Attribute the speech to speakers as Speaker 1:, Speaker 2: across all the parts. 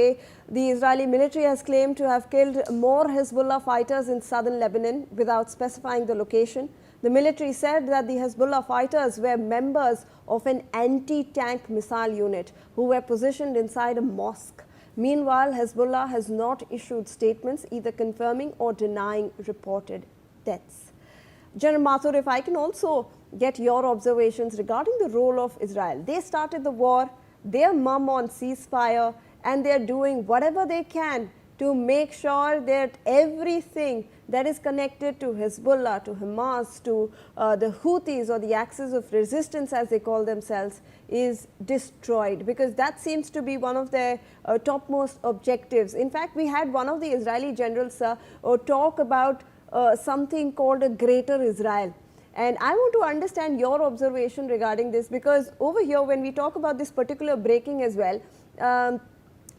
Speaker 1: The Israeli military has claimed to have killed more Hezbollah fighters in southern Lebanon without specifying the location. The military said that the Hezbollah fighters were members of an anti-tank missile unit who were positioned inside a mosque. Meanwhile, Hezbollah has not issued statements either confirming or denying reported deaths. General Mathur, if I can also get your observations regarding the role of Israel. They started the war, they're mum on ceasefire, and they're doing whatever they can to make sure that everything that is connected to Hezbollah, to Hamas, to the Houthis or the axis of resistance as they call themselves is destroyed, because that seems to be one of their topmost objectives. In fact, we had one of the Israeli generals talk about something called a greater Israel. And I want to understand your observation regarding this, because over here when we talk about this particular breaking as well,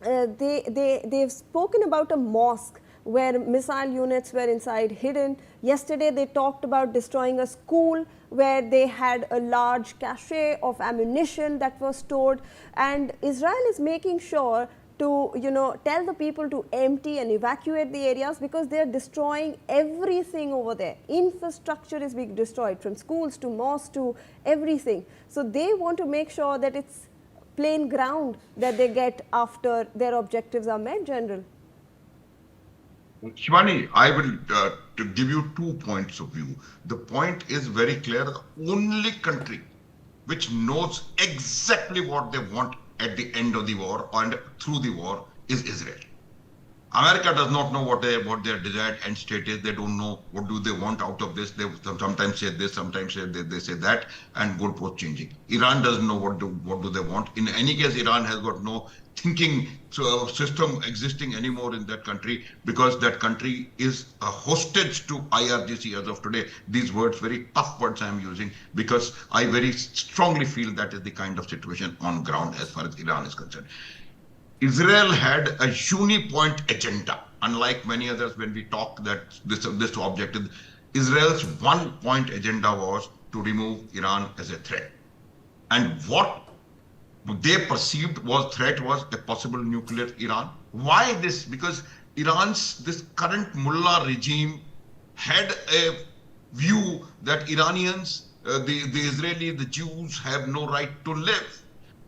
Speaker 1: they've spoken about a mosque where missile units were inside hidden. Yesterday they talked about destroying a school where they had a large cache of ammunition that was stored, and Israel is making sure to tell the people to empty and evacuate the areas, because they are destroying everything over there. Infrastructure is being destroyed, from schools to mosques to everything. So they want to make sure that it's plain ground that they get after their objectives are met, General.
Speaker 2: Shivani, I will to give you 2 points of view. The point is very clear. The only country which knows exactly what they want at the end of the war and through the war is Israel. America does not know what their desired end state is. They don't know what do they want out of this. They sometimes say this, sometimes they say that, and goalpost changing. Iran doesn't know what do they want. In any case, Iran has got no thinking system existing anymore in that country, because that country is a hostage to IRGC as of today. These words, very tough words I am using, because I very strongly feel that is the kind of situation on ground as far as Iran is concerned. Israel had a unipoint agenda, unlike many others when we talk that this objective. Israel's 1-point agenda was to remove Iran as a threat. And what they perceived was threat was a possible nuclear Iran. Why this? Because this current mullah regime had a view that Iranians, the Israelis, the Jews have no right to live.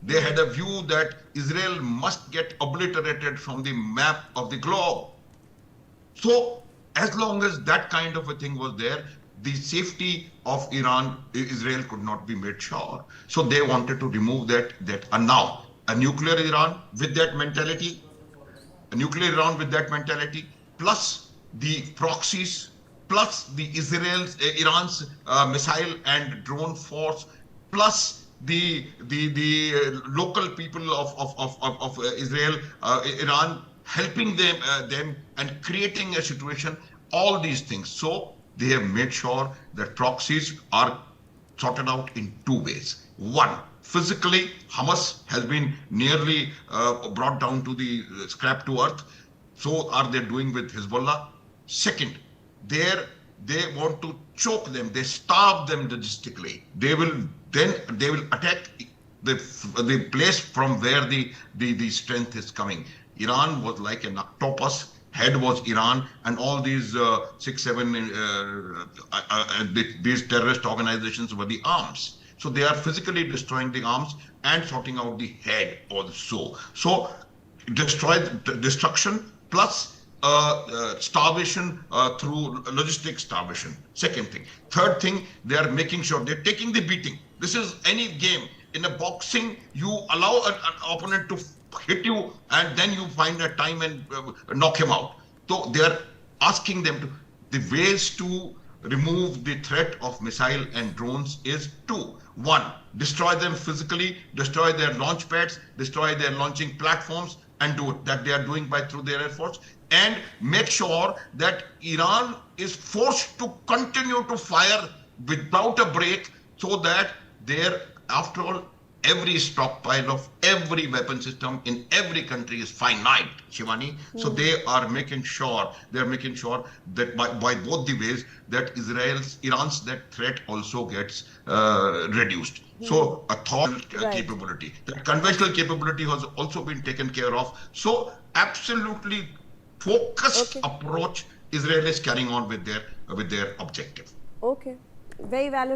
Speaker 2: They had a view that Israel must get obliterated from the map of the globe. So as long as that kind of a thing was there, the safety of Israel could not be made sure. So they wanted to remove that. And now a nuclear Iran with that mentality, plus the proxies, plus the Iran's missile and drone force, plus the local people of Israel, Iran, helping them and creating a situation, all these things. So they have made sure that proxies are sorted out in 2 ways. One, physically, Hamas has been nearly brought down to the scrap to earth. So are they doing with Hezbollah. Second, they want to choke them, they starve them logistically. They will attack the place from where the strength is coming. Iran was like an octopus. Head was Iran, and all these 6, 7 these terrorist organizations were the arms. So they are physically destroying the arms and sorting out the head also. So destruction plus starvation through logistic starvation. Second thing. Third thing, they are making sure they're taking the beating. This is any game. In a boxing, you allow an opponent to hit you, and then you find a time and knock him out. So they are asking them the ways to remove the threat of missile and drones is 2. 1, destroy them physically, destroy their launch pads, destroy their launching platforms, and do it. That they are doing through their Air Force, and make sure that Iran is forced to continue to fire without a break, so that after all, every stockpile of every weapon system in every country is finite, Shivani. So they are making sure that by both the ways that Iran's that threat also gets reduced. So a thought capability, that conventional capability has also been taken care of. So absolutely focused
Speaker 1: Okay.
Speaker 2: approach Israel is carrying on with their objective.
Speaker 1: Okay. Very valid